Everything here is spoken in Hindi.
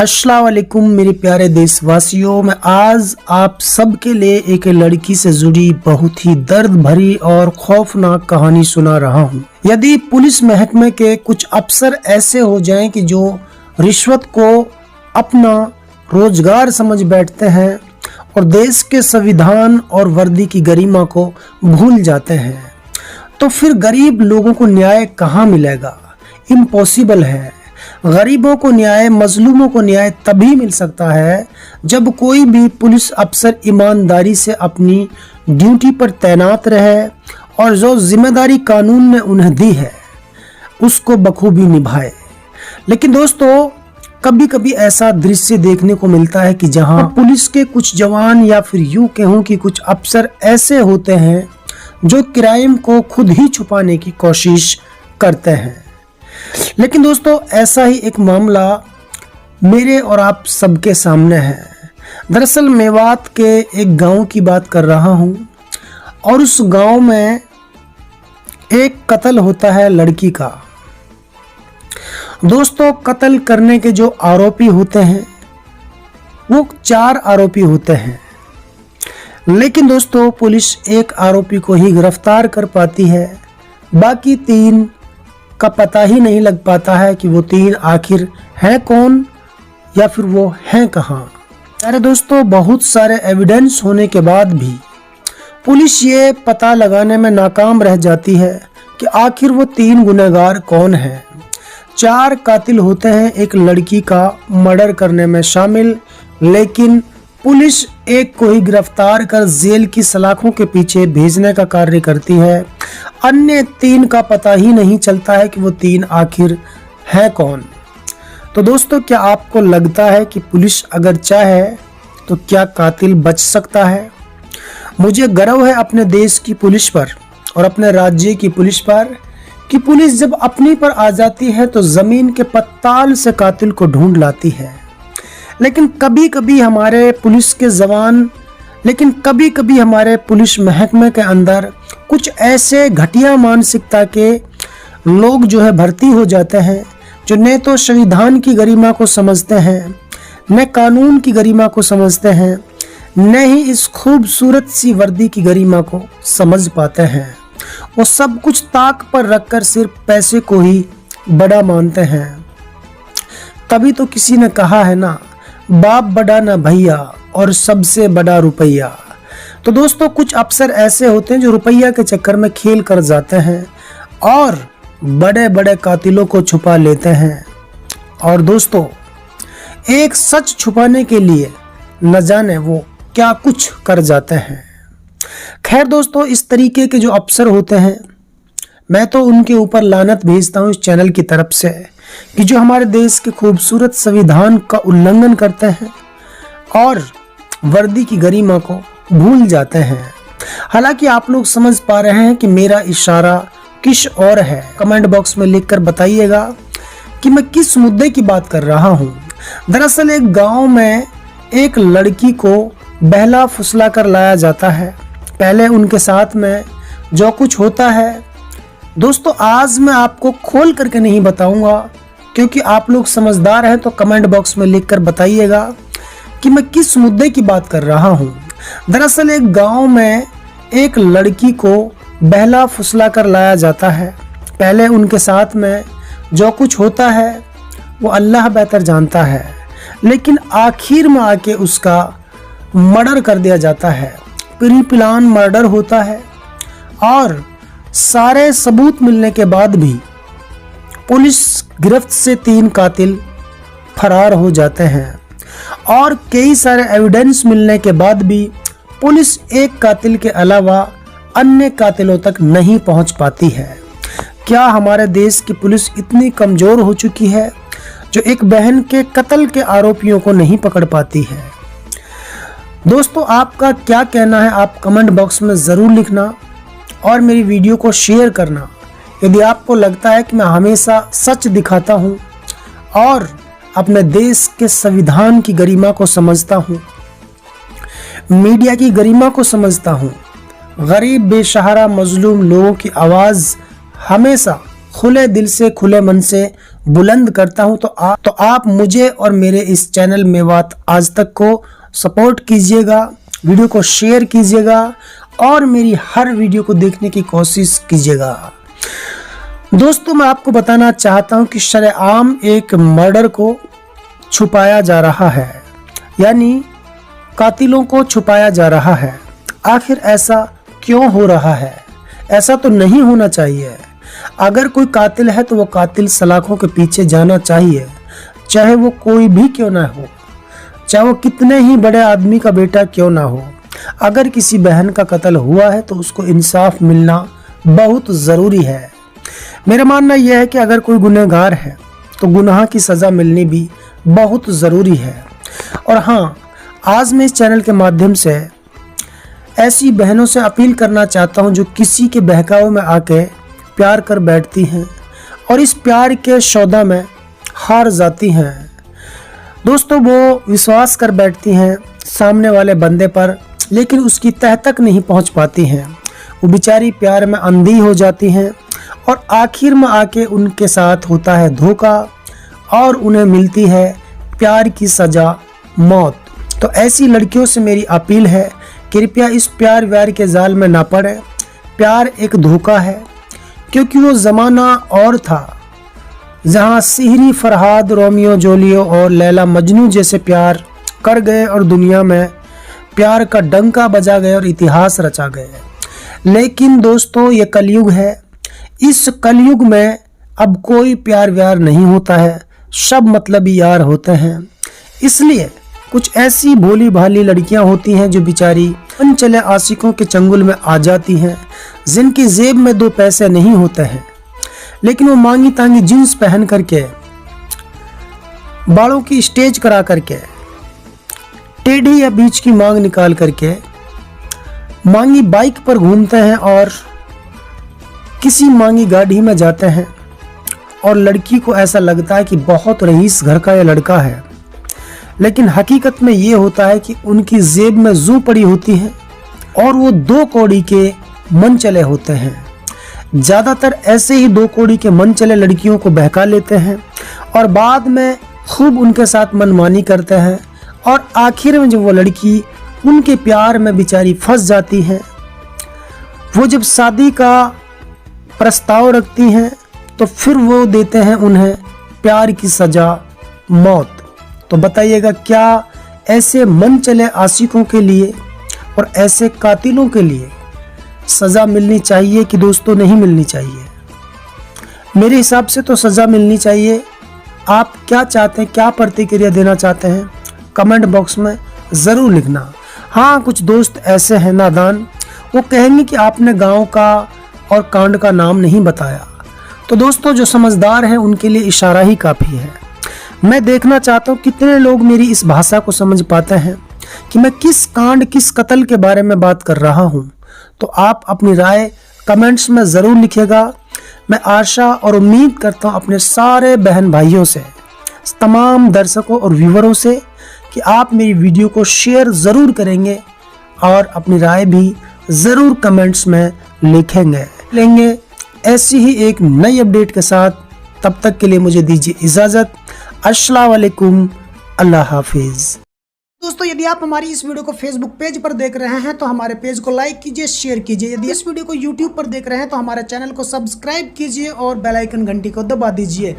अस्सलाम वालेकुम मेरे प्यारे देशवासियों। मैं आज आप सबके लिए एक लड़की से जुड़ी बहुत ही दर्द भरी और खौफनाक कहानी सुना रहा हूँ। यदि पुलिस महकमे के कुछ अफसर ऐसे हो जाएं कि जो रिश्वत को अपना रोजगार समझ बैठते हैं और देश के संविधान और वर्दी की गरिमा को भूल जाते हैं, तो फिर गरीब लोगों को न्याय कहाँ मिलेगा? इम्पॉसिबल है। गरीबों को न्याय, मजलूमों को न्याय तभी मिल सकता है जब कोई भी पुलिस अफसर ईमानदारी से अपनी ड्यूटी पर तैनात रहे और जो जिम्मेदारी कानून ने उन्हें दी है उसको बखूबी निभाए। लेकिन दोस्तों, कभी कभी ऐसा दृश्य देखने को मिलता है कि जहां पुलिस के कुछ जवान या फिर यूं कहूं कि कुछ अफसर ऐसे होते हैं जो क्राइम को खुद ही छुपाने की कोशिश करते हैं। लेकिन दोस्तों, ऐसा ही एक मामला मेरे और आप सबके सामने है। दरअसल मेवात के एक गांव की बात कर रहा हूं और उस गांव में एक कत्ल होता है लड़की का। दोस्तों, कत्ल करने के जो आरोपी होते हैं वो 4 आरोपी होते हैं, लेकिन दोस्तों पुलिस एक आरोपी को ही गिरफ्तार कर पाती है। बाकी 3 का पता ही नहीं लग पाता है कि वो 3 आखिर हैं कौन या फिर वो हैं कहाँ। अरे दोस्तों, बहुत सारे एविडेंस होने के बाद भी पुलिस ये पता लगाने में नाकाम रह जाती है कि आखिर वो 3 गुनहगार कौन हैं। 4 कातिल होते हैं एक लड़की का मर्डर करने में शामिल, लेकिन पुलिस एक को ही गिरफ्तार कर जेल की सलाखों के पीछे भेजने का कार्य करती है। अन्य 3 का पता ही नहीं चलता है कि वो 3 आखिर है कौन। तो दोस्तों, क्या आपको लगता है कि पुलिस अगर चाहे तो क्या कातिल बच सकता है? मुझे गर्व है अपने देश की पुलिस पर और अपने राज्य की पुलिस पर कि पुलिस जब अपनी पर आ जाती है तो जमीन के पत्ताल से कातिल को ढूंढ लाती है। लेकिन कभी कभी हमारे पुलिस महकमे के अंदर कुछ ऐसे घटिया मानसिकता के लोग जो है भर्ती हो जाते हैं, जो न तो संविधान की गरिमा को समझते हैं, न कानून की गरिमा को समझते हैं, न ही इस खूबसूरत सी वर्दी की गरिमा को समझ पाते हैं। वो सब कुछ ताक पर रखकर सिर्फ पैसे को ही बड़ा मानते हैं। तभी तो किसी ने कहा है ना, बाप बड़ा ना भैया और सबसे बड़ा रुपया। तो दोस्तों, कुछ अफसर ऐसे होते हैं जो रुपया के चक्कर में खेल कर जाते हैं और बड़े बड़े कातिलों को छुपा लेते हैं। और दोस्तों, एक सच छुपाने के लिए न जाने वो क्या कुछ कर जाते हैं। खैर दोस्तों, इस तरीके के जो अफसर होते हैं, मैं तो उनके ऊपर लानत भेजता हूँ इस चैनल की तरफ से कि जो हमारे देश के खूबसूरत संविधान का उल्लंघन करते हैं और वर्दी की गरिमा को भूल जाते हैं। हालांकि आप लोग समझ पा रहे हैं कि मेरा इशारा किस और है। कमेंट बॉक्स में लिखकर बताइएगा कि मैं किस मुद्दे की बात कर रहा हूँ। दरअसल एक गांव में एक लड़की को बहला फुसला कर लाया जाता है। पहले उनके साथ में जो कुछ होता है दोस्तों, आज मैं आपको खोल करके नहीं बताऊंगा, क्योंकि आप लोग समझदार हैं। तो कमेंट बॉक्स में लिखकर बताइएगा कि मैं किस मुद्दे की बात कर रहा हूं। दरअसल एक गांव में एक लड़की को बहला फुसला कर लाया जाता है। पहले उनके साथ में जो कुछ होता है वो अल्लाह बेहतर जानता है, लेकिन आखिर में आके उसका मर्डर कर दिया जाता है। प्री प्लान मर्डर होता है और सारे सबूत मिलने के बाद भी पुलिस गिरफ्त से 3 कातिल फरार हो जाते हैं और कई सारे एविडेंस मिलने के बाद भी पुलिस एक कातिल के अलावा अन्य कातिलों तक नहीं पहुंच पाती है। क्या हमारे देश की पुलिस इतनी कमजोर हो चुकी है जो एक बहन के कत्ल के आरोपियों को नहीं पकड़ पाती है? दोस्तों, आपका क्या कहना है आप कमेंट बॉक्स में ज़रूर लिखना और मेरी वीडियो को शेयर करना यदि आपको लगता है कि मैं हमेशा सच दिखाता हूं और अपने देश के संविधान की गरिमा को समझता हूं, मीडिया की गरिमा को समझता हूं, गरीब बेसहारा मजलूम लोगों की आवाज़ हमेशा खुले दिल से खुले मन से बुलंद करता हूं। तो आप मुझे और मेरे इस चैनल मेवात आज तक को सपोर्ट कीजिएगा, वीडियो को शेयर कीजिएगा और मेरी हर वीडियो को देखने की कोशिश कीजिएगा। दोस्तों, मैं आपको बताना चाहता हूं कि शरेआम एक मर्डर को छुपाया जा रहा है, यानी कातिलों को छुपाया जा रहा है। आखिर ऐसा क्यों हो रहा है? ऐसा तो नहीं होना चाहिए। अगर कोई कातिल है तो वो कातिल सलाखों के पीछे जाना चाहिए, चाहे वो कोई भी क्यों ना हो, चाहे वो कितने ही बड़े आदमी का बेटा क्यों ना हो। अगर किसी बहन का कत्ल हुआ है तो उसको इंसाफ मिलना बहुत ज़रूरी है। मेरा मानना यह है कि अगर कोई गुनहगार है तो गुनाह की सज़ा मिलनी भी बहुत ज़रूरी है। और हाँ, आज मैं इस चैनल के माध्यम से ऐसी बहनों से अपील करना चाहता हूं जो किसी के बहकावे में आके प्यार कर बैठती हैं और इस प्यार के सौदा में हार जाती हैं। दोस्तों, वो विश्वास कर बैठती हैं सामने वाले बंदे पर, लेकिन उसकी तह तक नहीं पहुंच पाती हैं। वो बेचारी प्यार में अंधी हो जाती हैं और आखिर में आके उनके साथ होता है धोखा और उन्हें मिलती है प्यार की सज़ा, मौत। तो ऐसी लड़कियों से मेरी अपील है, कृपया इस प्यार व्यार के जाल में ना पड़े। प्यार एक धोखा है, क्योंकि वो ज़माना और था जहाँ सिहरी फरहाद, रोमियो जूलियो और लैला मजनू जैसे प्यार कर गए और दुनिया में प्यार का डंका बजा गए और इतिहास रचा गए। लेकिन दोस्तों, ये कलयुग है। इस कलयुग में अब कोई प्यार व्यार नहीं होता है, सब मतलबी यार होते हैं। इसलिए कुछ ऐसी भोली भाली लड़कियां होती हैं जो बेचारी अनचले आशिकों के चंगुल में आ जाती हैं, जिनकी जेब में 2 पैसे नहीं होते हैं, लेकिन वो मांगी तांगी जींस पहन करके, बालों की स्टेज करा करके, टेढ़ी या बीच की मांग निकाल करके मांगी बाइक पर घूमते हैं और किसी मांगी गाड़ी में जाते हैं और लड़की को ऐसा लगता है कि बहुत रईस घर का ये लड़का है, लेकिन हकीकत में ये होता है कि उनकी जेब में जू पड़ी होती है और वो 2 कौड़ी के मन चले होते हैं। ज़्यादातर ऐसे ही 2 कौड़ी के मन चले लड़कियों को बहका लेते हैं और बाद में खूब उनके साथ मनमानी करते हैं और आखिर में जब वो लड़की उनके प्यार में बेचारी फंस जाती है, वो जब शादी का प्रस्ताव रखती हैं तो फिर वो देते हैं उन्हें प्यार की सज़ा, मौत। तो बताइएगा, क्या ऐसे मन चले आशिकों के लिए और ऐसे कातिलों के लिए सज़ा मिलनी चाहिए कि दोस्तों नहीं मिलनी चाहिए? मेरे हिसाब से तो सज़ा मिलनी चाहिए। आप क्या चाहते हैं, क्या प्रतिक्रिया देना चाहते हैं, कमेंट बॉक्स में ज़रूर लिखना। हाँ, कुछ दोस्त ऐसे हैं नादान, वो कहेंगे कि आपने गांव का और कांड का नाम नहीं बताया। तो दोस्तों, जो समझदार हैं उनके लिए इशारा ही काफ़ी है। मैं देखना चाहता हूँ कितने लोग मेरी इस भाषा को समझ पाते हैं कि मैं किस कांड, किस कत्ल के बारे में बात कर रहा हूँ। तो आप अपनी राय कमेंट्स में ज़रूर लिखिएगा। मैं आशा और उम्मीद करता हूँ अपने सारे बहन भाइयों से, तमाम दर्शकों और व्यूवरों से, कि आप मेरी वीडियो को शेयर ज़रूर करेंगे और अपनी राय भी ज़रूर कमेंट्स में लिखेंगे। लेंगे ऐसी ही एक नई अपडेट के साथ। तब तक के लिए मुझे दीजिए इजाज़त। अस्सलाम वालेकुम, अल्लाह हाफिज़। दोस्तों, यदि आप हमारी इस वीडियो को फेसबुक पेज पर देख रहे हैं तो हमारे पेज को लाइक कीजिए, शेयर कीजिए। यदि इस वीडियो को यूट्यूब पर देख रहे हैं तो हमारे चैनल को सब्सक्राइब कीजिए और बेल आइकन घंटी को दबा दीजिए।